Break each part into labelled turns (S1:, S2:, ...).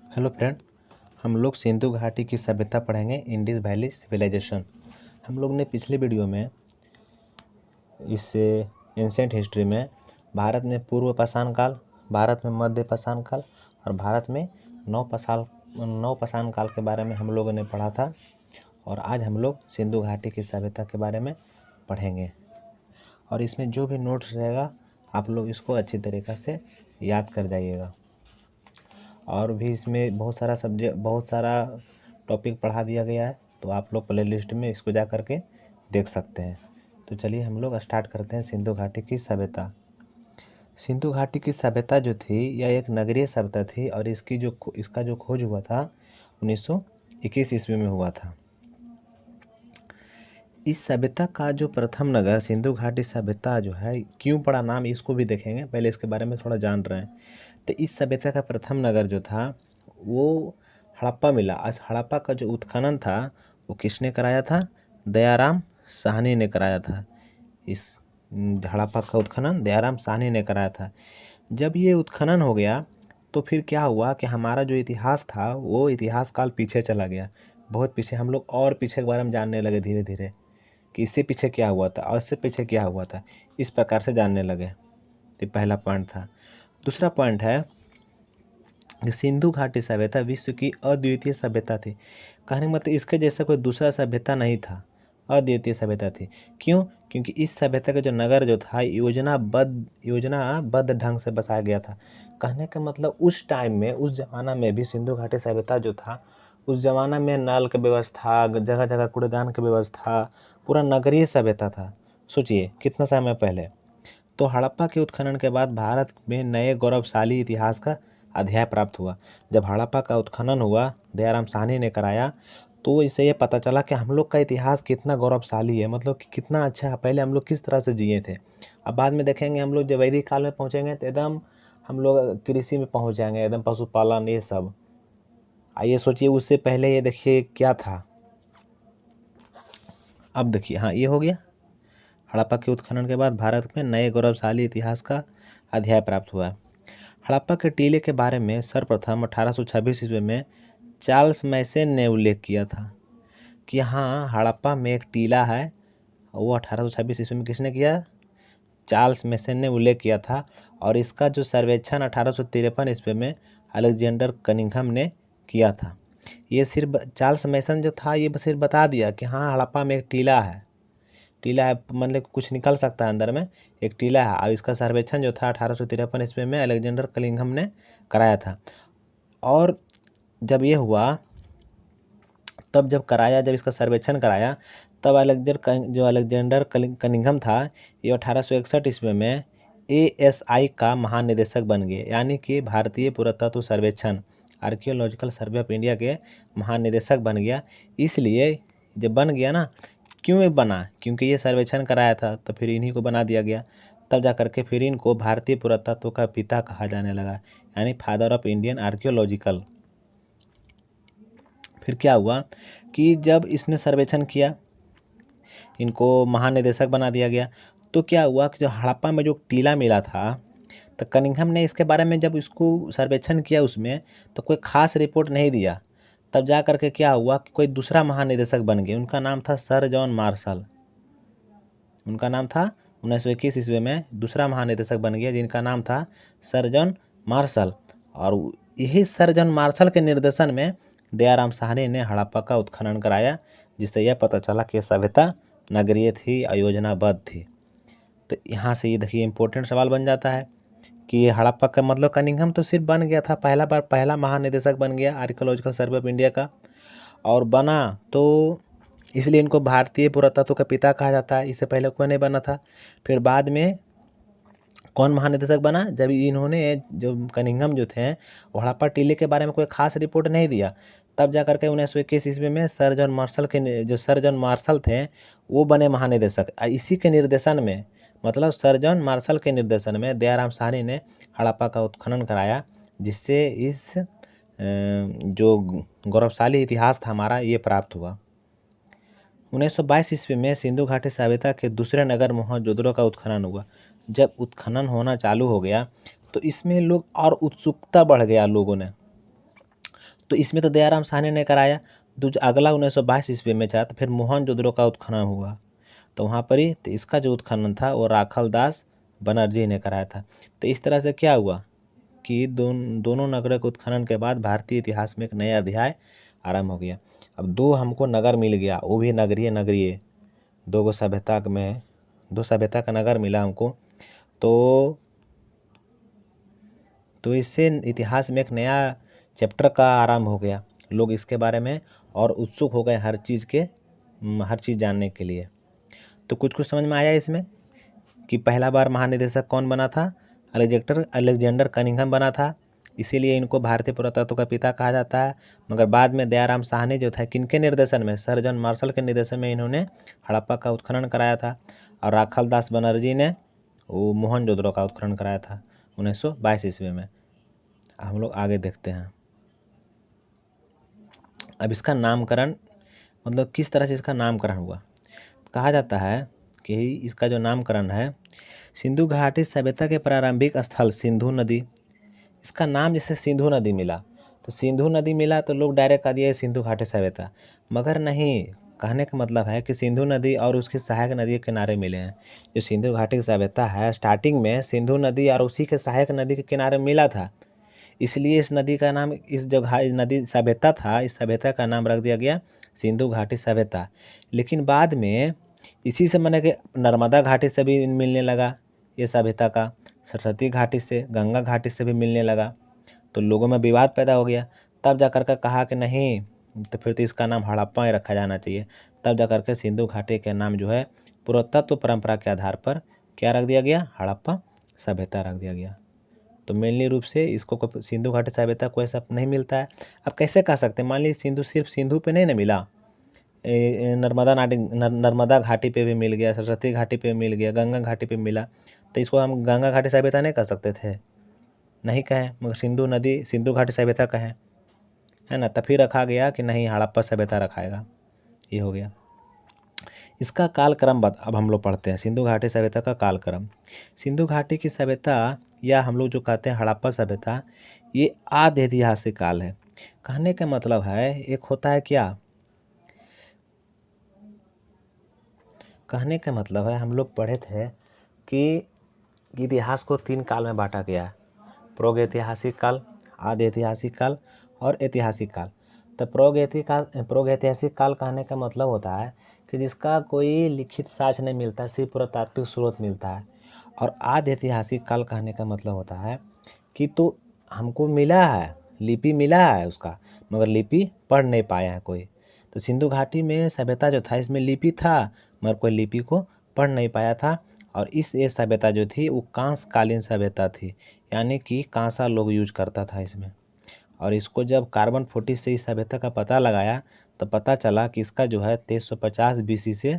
S1: Hello friend, हम लोग सिंधु घाटी की सभ्यता पढ़ेंगे। Indus valley civilization. हम लोग ने पिछले वीडियो में इस एंशिएंट हिस्ट्री में भारत में पूर्व पाषाण काल, भारत में मध्य पाषाण काल और भारत में नव पाषाण काल के बारे में हम लोगों ने पढ़ा था। और आज हम लोग सिंधु घाटी की सभ्यता के बारे में पढ़ेंगे। और इसमें जो भी नोट्स रहेगा आप लोग इसको अच्छी तरीक़े से याद कर जाइएगा। और भी इसमें बहुत सारा टॉपिक पढ़ा दिया गया है, तो आप लोग प्ले लिस्ट में इसको जा कर के देख सकते हैं। तो चलिए हम लोग स्टार्ट करते हैं सिंधु घाटी की सभ्यता। सिंधु घाटी की सभ्यता जो थी यह एक नगरीय सभ्यता थी और इसका जो खोज हुआ था 1921 ईस्वी में हुआ था। इस सभ्यता का जो प्रथम नगर सिंधु घाटी सभ्यता जो है क्यों पड़ा नाम, इसको भी देखेंगे। पहले इसके बारे में थोड़ा जान रहे हैं। तो इस सभ्यता का प्रथम नगर जो था वो हड़प्पा मिला। आज हड़प्पा का जो उत्खनन था वो किसने कराया था? दयाराम साहनी ने कराया था। इस हड़प्पा का उत्खनन दयाराम साहनी ने कराया था। जब ये उत्खनन हो गया तो फिर क्या हुआ कि हमारा जो इतिहास था वो इतिहास काल पीछे चला गया, बहुत पीछे। हम लोग और पीछे के बारे में जानने लगे धीरे धीरे कि इससे पीछे क्या हुआ था और इससे पीछे क्या हुआ था, इस प्रकार से जानने लगे। तो पहला पॉइंट था। दूसरा पॉइंट है कि सिंधु घाटी सभ्यता विश्व की अद्वितीय सभ्यता थी। कहने का मतलब इसके जैसा कोई दूसरा सभ्यता नहीं था, अद्वितीय सभ्यता थी। क्यों? क्योंकि इस सभ्यता का जो नगर जो था योजनाबद्ध ढंग से बसाया गया था। कहने का मतलब उस टाइम में, उस ज़माना में भी सिंधु घाटी सभ्यता जो था, उस ज़माना में नल की व्यवस्था, जगह जगह कूड़ेदान की व्यवस्था, पूरा नगरीय सभ्यता था। सोचिए कितना समय पहले। तो हड़प्पा के उत्खनन के बाद भारत में नए गौरवशाली इतिहास का अध्याय प्राप्त हुआ। जब हड़प्पा का उत्खनन हुआ, दयाराम साहनी ने कराया, तो इससे ये पता चला कि हम लोग का इतिहास कितना गौरवशाली है, मतलब कि कितना अच्छा है। पहले हम लोग किस तरह से जिए थे। अब बाद में देखेंगे हम लोग जब वैदिक काल में पहुँचेंगे तो एकदम हम लोग कृषि में पहुँच जाएंगे, एकदम पशुपालन ये सब। आइए सोचिए उससे पहले ये देखिए क्या था। अब देखिए, हाँ ये हो गया। हड़प्पा के उत्खनन के बाद भारत में नए गौरवशाली इतिहास का अध्याय प्राप्त हुआ। हड़प्पा के टीले के बारे में सर्वप्रथम 1826 ईस्वी में चार्ल्स मैसन ने उल्लेख किया था कि हाँ हड़प्पा में एक टीला है। वो 1826 ईस्वी में किसने किया? चार्ल्स मैसन ने उल्लेख किया था। और इसका जो सर्वेक्षण 1853 ईस्वी में अलेक्जेंडर कनिंघम ने किया था। ये सिर्फ चार्ल्स मैसन जो था ये सिर्फ बता दिया कि हाँ हड़प्पा में एक टीला है, मतलब कुछ निकल सकता है अंदर में, एक टीला है। और इसका सर्वेक्षण जो था 1853 ईस्वी में अलेक्जेंडर कनिंघम ने कराया था। और जब ये हुआ जब इसका सर्वेक्षण कराया, तब अलेक्जेंडर कनिंघम था, ये 1861 ईस्वी में ASI का महानिदेशक बन गए, यानी कि भारतीय पुरातत्व सर्वेक्षण, आर्कियोलॉजिकल सर्वे ऑफ इंडिया के महानिदेशक बन गया। इसलिए जब बन गया ना, क्यों ये बना? क्योंकि ये सर्वेक्षण कराया था, तो फिर इन्हीं को बना दिया गया। तब जा करके फिर इनको भारतीय पुरातत्व का पिता कहा जाने लगा, यानी फादर ऑफ इंडियन आर्कियोलॉजिकल। फिर क्या हुआ कि जब इसने सर्वेक्षण किया, इनको महानिदेशक बना दिया गया, तो क्या हुआ कि जो हड़प्पा में जो टीला मिला था, तो कनिंघम ने इसके बारे में जब इसको सर्वेक्षण किया उसमें, तो कोई खास रिपोर्ट नहीं दिया। तब जा करके क्या हुआ कि कोई दूसरा महानिदेशक बन गए, उनका नाम था सर जॉन मार्शल। उनका नाम था 1921 ईस्वी में दूसरा महानिदेशक बन गया, जिनका नाम था सर जॉन मार्शल। और यही सर जॉन मार्शल के निर्देशन में दयाराम साहनी ने हड़प्पा का उत्खनन कराया, जिससे यह पता चला कि सभ्यता नगरीय थी, योजनाबद्ध थी। तो यहाँ से ये देखिए इम्पोर्टेंट सवाल बन जाता है कि हड़प्पा का मतलब कनिंघम तो सिर्फ बन गया था, पहला महानिदेशक बन गया आर्कियोलॉजिकल सर्वे ऑफ इंडिया का, और बना तो इसलिए इनको भारतीय पुरातत्व का पिता कहा जाता है। इससे पहले कोई नहीं बना था। फिर बाद में कौन महानिदेशक बना? जब इन्होंने, जो कनिंघम जो थे, वो हड़प्पा टीले के बारे में कोई खास रिपोर्ट नहीं दिया, तब जा करके 1921 ईस्वी में सर जॉन मार्शल थे वो बने महानिदेशक। इसी के निर्देशन में, मतलब सर जॉन मार्शल के निर्देशन में दयाराम साहनी ने हड़प्पा का उत्खनन कराया, जिससे इस जो गौरवशाली इतिहास था हमारा ये प्राप्त हुआ। 1922 ईस्वी में सिंधु घाटी सभ्यता के दूसरे नगर मोहनजोदड़ो का उत्खनन हुआ। जब उत्खनन होना चालू हो गया तो इसमें लोग और उत्सुकता बढ़ गया लोगों ने। तो इसमें तो दयाराम साहनी ने कराया। अगला 1922 ईस्वी में था तो फिर मोहनजोदड़ो का उत्खनन हुआ, तो वहाँ पर ही तो इसका जो उत्खनन था वो राखल दास बनर्जी ने कराया था। तो इस तरह से क्या हुआ कि दोनों नगरों के उत्खनन के बाद भारतीय इतिहास में एक नया अध्याय आरंभ हो गया। अब दो हमको नगर मिल गया, वो भी नगरीय दो सभ्यता में, दो सभ्यता का नगर मिला हमको। तो इससे इतिहास में एक नया चैप्टर का आरंभ हो गया। लोग इसके बारे में और उत्सुक हो गए हर चीज़ जानने के लिए। तो कुछ समझ में आया इसमें कि पहला बार महानिदेशक कौन बना था? अलेक्जेंडर कनिंघम बना था, इसीलिए इनको भारतीय पुरातत्व का पिता कहा जाता है। मगर बाद में दयाराम साहनी जो था, किनके निर्देशन में? सर जॉन मार्शल के निर्देशन में इन्होंने हड़प्पा का उत्खनन कराया था, और राखल दास बनर्जी ने वो मोहनजोदड़ो का उत्खनन कराया था 1922 ईस्वी में। हम लोग आगे देखते हैं। अब इसका नामकरण, मतलब किस तरह से इसका नामकरण हुआ। कहा जाता है कि इसका जो नामकरण है, सिंधु घाटी सभ्यता के प्रारंभिक स्थल सिंधु नदी, इसका नाम जैसे सिंधु नदी मिला, तो सिंधु नदी मिला तो लोग डायरेक्ट कह दिए सिंधु घाटी सभ्यता, मगर नहीं। कहने का मतलब है कि सिंधु नदी और उसकी सहायक नदी के किनारे मिले हैं। जो सिंधु घाटी की सभ्यता है, स्टार्टिंग में सिंधु नदी और उसी के सहायक नदी के किनारे मिला था, इसलिए इस नदी का नाम, इस जो नदी सभ्यता था, इस सभ्यता का नाम रख दिया गया सिंधु घाटी सभ्यता। लेकिन बाद में इसी से मैंने कि नर्मदा घाटी से भी मिलने लगा ये सभ्यता का, सरस्वती घाटी से, गंगा घाटी से भी मिलने लगा, तो लोगों में विवाद पैदा हो गया। तब जा कर के कहा कि नहीं, तो फिर तो इसका नाम हड़प्पा ही रखा जाना चाहिए। तब जा कर के सिंधु घाटी का नाम जो है पुरातत्व परंपरा के आधार पर क्या रख दिया गया? हड़प्पा सभ्यता रख दिया गया। तो मेनली रूप से इसको सिंधु घाटी सभ्यता को ऐसा नहीं मिलता है। अब कैसे कह सकते हैं? मान लीजिए सिंधु सिर्फ सिंधु पे नहीं ना मिला, नर्मदा घाटी पे भी मिल गया, सरस्वती घाटी पे मिल गया, गंगा घाटी पे मिला, तो इसको हम गंगा घाटी सभ्यता नहीं कह सकते थे? नहीं कहें, मगर सिंधु घाटी सभ्यता कहें, है ना। तो फिर रखा गया कि नहीं, हड़प्पा सभ्यता रखाएगा, ये हो गया। इसका कालक्रम अब हम लोग पढ़ते हैं, सिंधु घाटी सभ्यता का कालक्रम। सिंधु घाटी की सभ्यता, या हम लोग जो कहते हैं हड़प्पा सभ्यता, ये आद्य ऐतिहासिक काल है। कहने का मतलब है, एक होता है क्या, कहने का मतलब है, हम लोग पढ़े थे कि इतिहास को 3 काल में बांटा गया है, प्रागैतिहासिक काल, आद्य ऐतिहासिक काल और ऐतिहासिक काल। तो प्रागैतिहासिक काल कहने का मतलब होता है कि जिसका कोई लिखित साक्ष्य नहीं मिलता, सिर्फ पुरातात्विक स्रोत मिलता है। और आद्य ऐतिहासिक काल कहने का मतलब होता है कि तो हमको मिला है, लिपि मिला है उसका, मगर लिपि पढ़ नहीं पाया है कोई। तो सिंधु घाटी में सभ्यता जो था, इसमें लिपि था, मगर कोई लिपि को पढ़ नहीं पाया था। और ये सभ्यता जो थी वो कांस्यकालीन सभ्यता थी, यानी कि कांसा लोग यूज करता था इसमें। और इसको जब कार्बन 40 से इस सभ्यता का पता लगाया तो पता चला कि इसका जो है 1350 BC से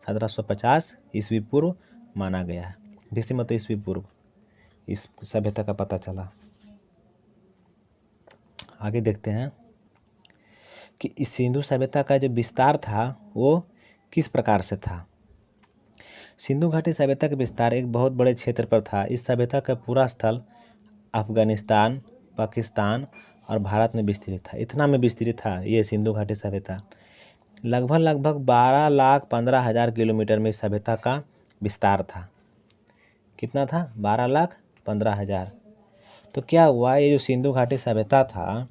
S1: 1750 ईस्वी पूर्व माना गया है। BC मतलब ईस्वी पूर्व, इस सभ्यता का पता चला। आगे देखते हैं कि इस सिंधु सभ्यता का जो विस्तार था वो किस प्रकार से था। सिंधु घाटी सभ्यता का विस्तार एक बहुत बड़े क्षेत्र पर था। इस सभ्यता का पूरा स्थल अफगानिस्तान, पाकिस्तान और भारत में विस्तृत था। इतना में विस्तृत था ये सिंधु घाटी सभ्यता। लगभग 12,15,000 किलोमीटर में इस सभ्यता का विस्तार था। कितना था? 12,15,000। तो क्या हुआ, ये जो सिंधु घाटी सभ्यता था,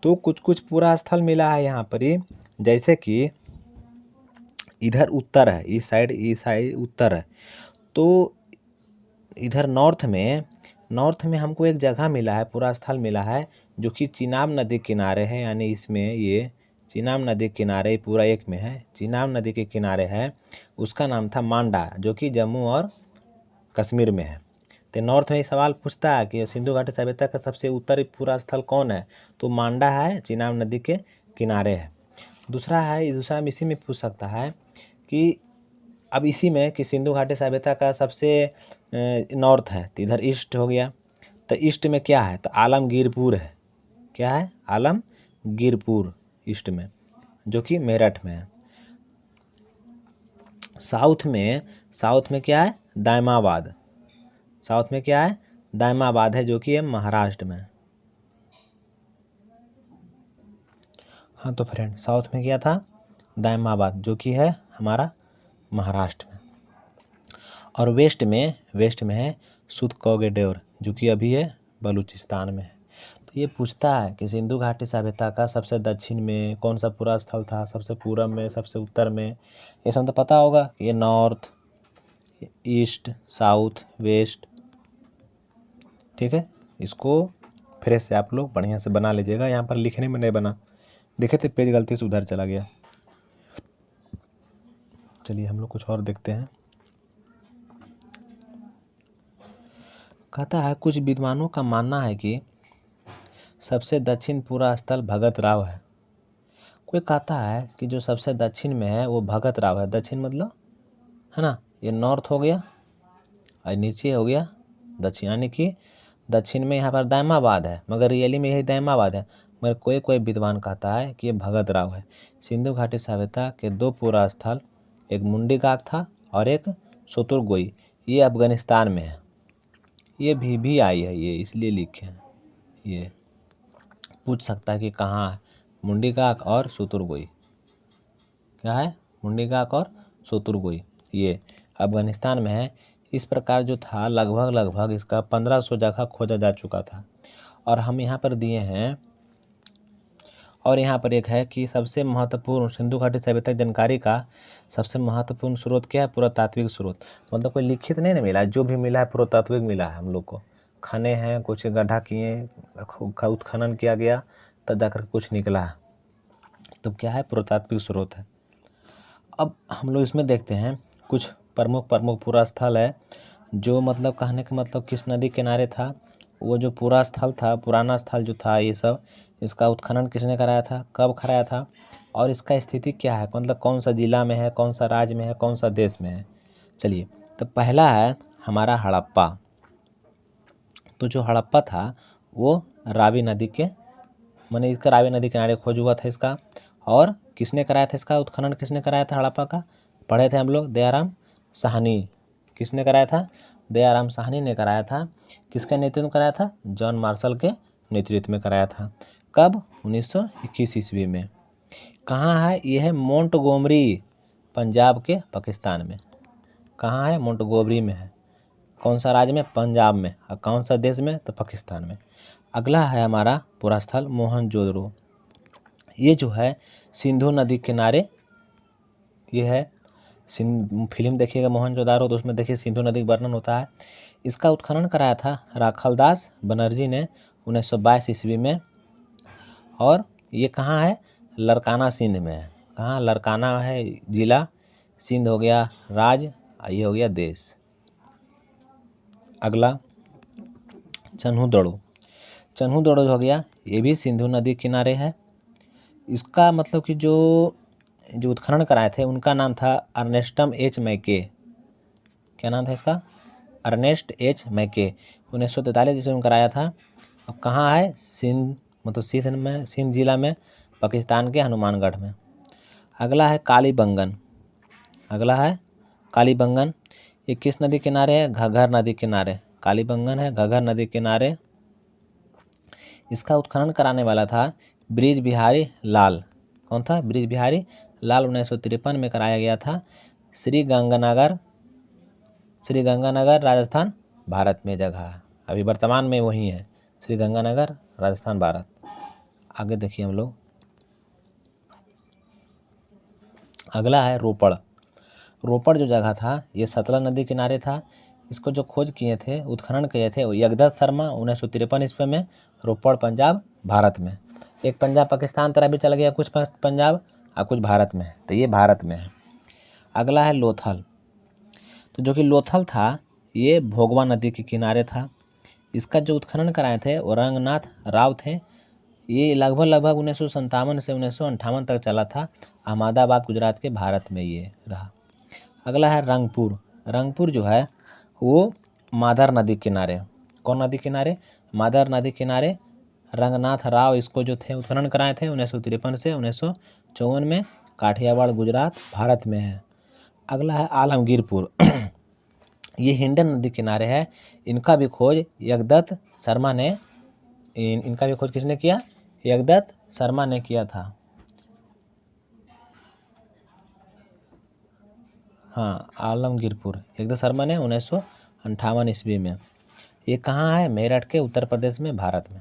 S1: तो कुछ पूरा स्थल मिला है यहाँ पर ही, जैसे कि इधर उत्तर है, इस साइड उत्तर है, तो इधर नॉर्थ में हमको एक जगह मिला है, पूरा स्थल मिला है, जो कि चिनाब नदी किनारे है। यानी इसमें ये चिनाब नदी किनारे पूरा एक में है, चिनाब नदी के किनारे है। उसका नाम था मांडा, जो कि जम्मू और कश्मीर में है। तो नॉर्थ में सवाल पूछता है कि सिंधु घाटी सभ्यता का सबसे उत्तरी पूरा स्थल कौन है, तो मांडा है, चिनाब नदी के किनारे है। दूसरा में इसी में पूछ सकता है कि अब इसी में कि सिंधु घाटी सभ्यता का सबसे नॉर्थ है, तो इधर ईस्ट हो गया। तो ईस्ट में क्या है, तो आलमगीरपुर है। क्या है? आलमगीरपुर ईस्ट में, जो कि मेरठ में है। साउथ में क्या है? दायमाबाद। साउथ में क्या है? दायमाबाद है, जो कि है महाराष्ट्र में। हाँ तो फ्रेंड, साउथ में किया था दायमाबाद, जो कि है हमारा महाराष्ट्र में। और वेस्ट में है सूतकौगेडोर, जो कि अभी है बलूचिस्तान में है। तो ये पूछता है कि सिंधु घाटी सभ्यता का सबसे दक्षिण में कौन सा पूरा स्थल था, सबसे पूरब में, सबसे उत्तर में। ये सब तो पता होगा, ये नॉर्थ, ईस्ट, साउथ, वेस्ट। ठीक है, इसको फिर से आप लोग बढ़िया से बना लीजिएगा। यहाँ पर लिखने में नहीं बना, देखे थे पेज गलती से उधर चला गया। चलिए हम लोग कुछ और देखते हैं। कहता है कुछ विद्वानों का मानना है कि सबसे दक्षिण पूरा स्थल भगत राव है। कोई कहता है कि जो सबसे दक्षिण में है वो भगत राव है। दक्षिण मतलब है ना, ये नॉर्थ हो गया और नीचे हो गया दक्षिण, यानी कि दक्षिण में यहाँ पर दायमाबाद है, मगर रियली में यही दायमाबाद है। मगर कोई कोई विद्वान कहता है कि ये भगत राव है। सिंधु घाटी सभ्यता के दो पूरा स्थल, एक मुंडी गाक था और एक सोतुरगोई, ये अफगानिस्तान में है। ये भी आई है, ये इसलिए लिखे हैं। ये पूछ सकता है कि कहाँ है, मुंडी गाक और सोतुरगोई। क्या है, मुंडी गाक और सोतुरगोई, ये अफगानिस्तान में है। इस प्रकार जो था लगभग इसका 1500 जगह खोजा जा चुका था। और हम यहाँ पर दिए हैं, और यहाँ पर एक है कि सबसे महत्वपूर्ण सिंधु घाटी सभ्यता की जानकारी का सबसे महत्वपूर्ण स्रोत क्या है, पुरातात्विक स्रोत। मतलब कोई लिखित नहीं ना मिला है, जो भी मिला है पुरातात्विक मिला है। हम लोग को खाने हैं, कुछ गड्ढा किए, उत्खनन किया गया, तब जाकर कुछ निकला है। तो क्या है, पुरातात्विक स्रोत है। अब हम लोग इसमें देखते हैं कुछ प्रमुख पूरा स्थल है, जो मतलब कहने का मतलब किस नदी किनारे था। वो जो पूरा स्थल था, पुराना स्थल जो था, ये सब इसका उत्खनन किसने कराया था, कब कराया था, और इसका स्थिति क्या है, मतलब कौन सा जिला में है, कौन सा राज्य में है, कौन सा देश में है। चलिए, तो पहला है हमारा हड़प्पा। तो जो हड़प्पा था वो रावी नदी के, मैंने इसका रावी नदी किनारे खोज हुआ था इसका। और किसने कराया था इसका उत्खनन, किसने कराया था हड़प्पा का, पढ़े थे हम लोग, दयाराम साहनी। किसने कराया था, दयाराम साहनी ने कराया था। किसके नेतृत्व में कराया था, जॉन मार्शल के नेतृत्व में कराया था। कब, 1921 ईस्वी में। कहाँ है, यह है मोंटगोमरी, पंजाब के पाकिस्तान में। कहाँ है, मोंटगोमरी में है। कौन सा राज्य में, पंजाब में। और कौन सा देश में, तो पाकिस्तान में। अगला है हमारा पूरा स्थल मोहनजोदड़ो। ये जो है सिंधु नदी किनारे, ये है फिल्म देखिएगा मोहनजोदारो, तो उसमें देखिए सिंधु नदी का वर्णन होता है। इसका उत्खनन कराया था राखलदास बनर्जी ने 1922 ईस्वी में। और ये कहाँ है, लरकाना सिंध में है। कहाँ, लरकाना है जिला, सिंध हो गया राज्य, ये हो गया देश। अगला चन्हू दड़ो हो गया, ये भी सिंधु नदी किनारे है। इसका मतलब कि जो उत्खनन कराए थे उनका नाम था अर्नेस्टम एच मैके। क्या नाम था इसका, अर्नेस्ट एच मैके। 1943 ईस्वी में कराया था। और कहाँ है, सिंध, मतलब सिंध जिला में, पाकिस्तान के हनुमानगढ़ में। अगला है कालीबंगन। ये किस नदी किनारे है, घग्गर नदी किनारे। कालीबंगन है घग्गर नदी किनारे। इसका उत्खनन कराने वाला था ब्रिज बिहारी लाल। कौन था, ब्रिज बिहारी लाल। 1953 में कराया गया था। श्री गंगानगर राजस्थान भारत में जगह है, अभी वर्तमान में वही है, श्री गंगानगर राजस्थान भारत। आगे देखिए हम लोग, अगला है रोपड़ जो जगह था ये सतलज नदी किनारे था। इसको जो खोज किए थे, उत्खनन किए थे, वो यगदत्त शर्मा 1953 ईस्वी में, रोपड़ पंजाब भारत में। एक पंजाब पाकिस्तान तरह भी चल गया, कुछ पंजाब और कुछ भारत में, तो ये भारत में है। अगला है लोथल। तो जो कि लोथल था ये भोगवा नदी के किनारे था। इसका जो उत्खनन कराए थे वो रंगनाथ राव थे। ये लगभग 1957 से 1958 तक चला था। अहमदाबाद गुजरात के भारत में ये रहा। अगला है रंगपुर जो है वो माधर नदी किनारे। कौन नदी किनारे, माधर नदी किनारे। रंगनाथ राव इसको जो थे उत्खनन कराए थे 1953 से 1954 में। काठियावाड़ गुजरात भारत में है। अगला है आलमगीरपुर ये हिंडन नदी किनारे है। इनका भी खोज यगदत्त शर्मा ने, इनका भी खोज किसने किया, यगदत्त शर्मा ने किया था। हाँ, आलमगीरपुर एकदम शर्मा ने 1958 ईस्वी में। ये कहाँ है? मेरठ के उत्तर प्रदेश में, भारत में।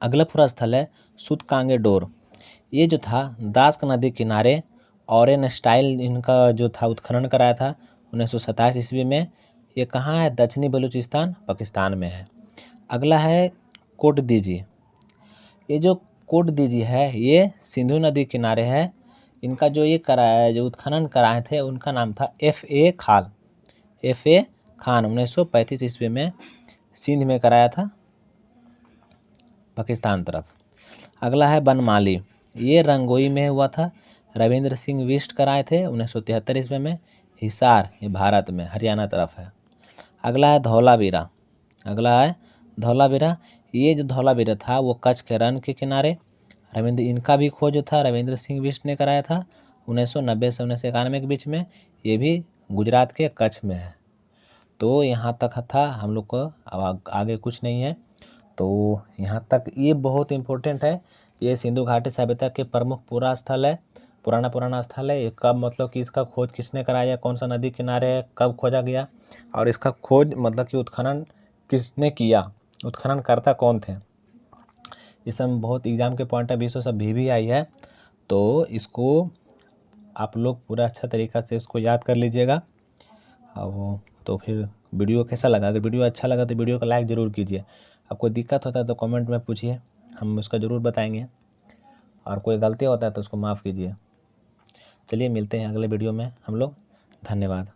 S1: अगला पूरा स्थल है सूतकांगे डोर। ये जो था दास्क नदी किनारे ऑरेन स्टाइल इनका जो था उत्खनन कराया था 1927 ईस्वी में। ये कहाँ है? दक्षिणी बलूचिस्तान, पाकिस्तान में है। अगला है कोट दीजी। ये जो कोट दीजी है ये सिंधु नदी किनारे है। इनका जो ये कराया, जो उत्खनन कराए थे, उनका नाम था F.A. खान। F.A. खान 1935 ईस्वी में सिंध में कराया था, पाकिस्तान तरफ। अगला है बनमाली। ये रंगोई में हुआ था, रविंद्र सिंह बिष्ट कराए थे 1973 ईस्वी में। हिसार ये भारत में, हरियाणा तरफ है। अगला है धौलावीरा। अगला है धौलावीरा। ये जो धौलावीरा था वो कच्छ के रण के किनारे, इनका भी खोज था रविंद्र सिंह बिष्ट ने कराया था 1990 से 1991 के बीच में। ये भी गुजरात के कच्छ में है। तो यहाँ तक था हम लोग को, अब आगे कुछ नहीं है। तो यहाँ तक ये बहुत इम्पोर्टेंट है। ये सिंधु घाटी सभ्यता के प्रमुख पूरा स्थल है, पुराना स्थल है। ये कब, मतलब कि इसका खोज किसने कराया, कौन सा नदी किनारे है, कब खोजा गया, और इसका खोज मतलब कि उत्खनन किसने किया, उत्खननकर्ता कौन थे। इस समय बहुत एग्जाम के पॉइंट ऑफ व्यू से सब भी आई है। तो इसको आप लोग पूरा अच्छा तरीक़ा से इसको याद कर लीजिएगा। अब तो फिर वीडियो कैसा लगा? अगर वीडियो अच्छा लगा तो वीडियो को लाइक ज़रूर कीजिए। आपको दिक्कत होता है तो कमेंट में पूछिए, हम उसका ज़रूर बताएंगे। और कोई गलती होता है तो उसको माफ़ कीजिए। चलिए मिलते हैं अगले वीडियो में हम लोग। धन्यवाद।